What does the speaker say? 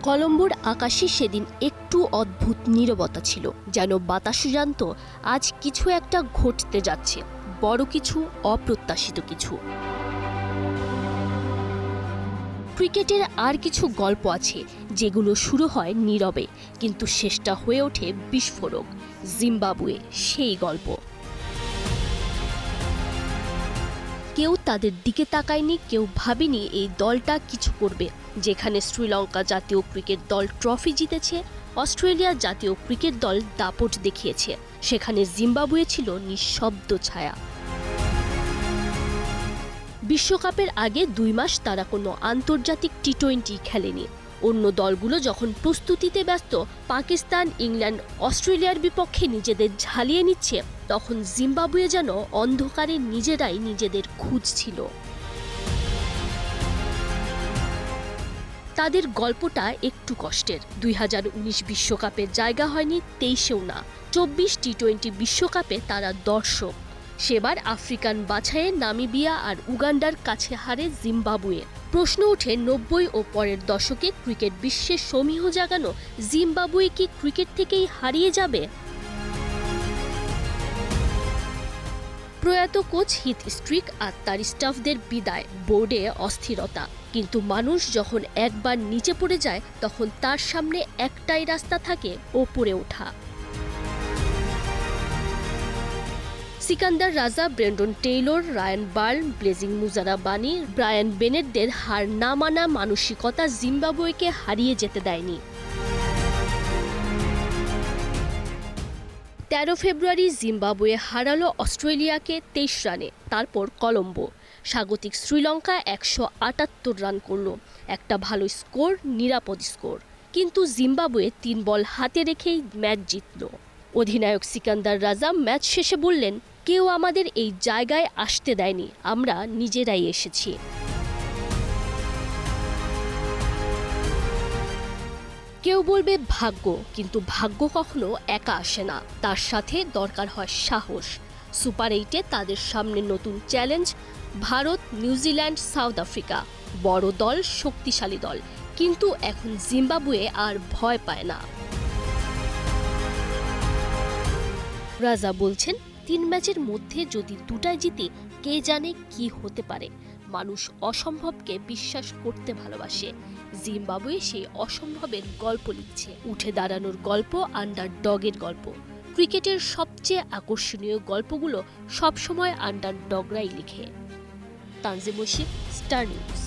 কলম্বোর আকাশে সেদিন একটু অদ্ভুত নীরবতা ছিল, যেন বাতাসও জানত আজ কিছু একটা ঘটতে যাচ্ছে, বড় কিছু, অপ্রত্যাশিত কিছু। ক্রিকেটের আর কিছু গল্প আছে যেগুলো শুরু হয় নীরবে, কিন্তু শেষটা হয়ে ওঠে বিস্ফোরক। জিম্বাবুয়ে সেই গল্প। কেউ তাদের দিকে তাকায়নি, কেউ ভাবেনি এই দলটা কিছু করবে। যেখানে শ্রীলঙ্কা জাতীয় ক্রিকেট দল ট্রফি জিতেছে, অস্ট্রেলিয়া জাতীয় ক্রিকেট দল দাপট দেখিয়েছে, সেখানে জিম্বাবুয়ে ছিল নিঃশব্দ ছায়া। বিশ্বকাপের আগে 2 মাস তারা কোনো আন্তর্জাতিক টি-20 খেলেনি। অন্য দলগুলো যখন প্রস্তুতিতে ব্যস্ত, পাকিস্তান, ইংল্যান্ড, অস্ট্রেলিয়ার বিপক্ষে নিজেদের ঝালিয়ে নিচ্ছে, তখন জিম্বাবুয়ে যেন অন্ধকারে নিজেরাই নিজেদের খুঁজছিল। তাদের গল্পটা একটু কষ্টের। 2019 বিশ্বকাপে জায়গা হয়নি, 23-এও না। 24 টি-20 বিশ্বকাপে তারা দর্শক। সেবার আফ্রিকান বাছাইয়ে নামিবিয়া আর উগান্ডার কাছে হারে জিম্বাবুয়ে। প্রশ্ন ওঠে, 90 ও পরের দশকে ক্রিকেট বিশ্বে সমীহ জাগানো জিম্বাবুয়ে কি ক্রিকেট থেকেই হারিয়ে যাবে? প্রয়াত কোচ হিথ স্ট্রিক আর তার স্টাফদের বিদায়, বোর্ডে অস্থিরতা। কিন্তু মানুষ যখন একবার নিচে পড়ে যায়, তখন তার সামনে একটাই রাস্তা থাকে, ওপরে ওঠা। Sikandar Raza, Brendon Taylor, Ryan Burl, Blessing Muzarabani, Brian বেনেটদের হার না মানা মানসিকতা জিম্বাবুয়েকে হারিয়ে যেতে দেয়নি। 13 ফেব্রুয়ারি জিম্বাবুয়ে হারালো অস্ট্রেলিয়াকে 23 রানে। তারপর কলম্বো। স্বাগতিক শ্রীলঙ্কা 178 রান করল, একটা ভালো স্কোর, নিরাপদ স্কোর। কিন্তু জিম্বাবুয়ে 3 বল হাতে রেখেই ম্যাচ জিতল। অধিনায়ক সিকান্দার রাজা ম্যাচ শেষে বললেন, কেউ আমাদের এই জায়গায় আসতে দেয়নি, আমরা নিজেরাই এসেছি। কেউ বলবে ভাগ্য, কিন্তু ভাগ্য কখনো একা আসে না, তার সাথে দরকার হয় সাহস। সুপার 8-এ তাদের সামনে নতুন challenge, Bharat, New Zealand, south Africa. বড় দল, শক্তিশালী দল, কিন্তু এখন জিম্বাবুয়ে আর ভয় পায় না। রাজা বলছেন, 3 ম্যাচের মধ্যে যদি 2টাই জিতে, কে জানে কি হতে পারে। মানুষ অসম্ভবকে বিশ্বাস করতে ভালোবাসে। জিম্বাবুয়ে সেই অসম্ভবের গল্প লিখছে, উঠে দাঁড়ানোর গল্প, আন্ডারডগের গল্প। ক্রিকেটের সবচেয়ে আকর্ষণীয় গল্পগুলো সবসময় আন্ডারডগরাই লিখে। Tanzim Mushfiq, Star news.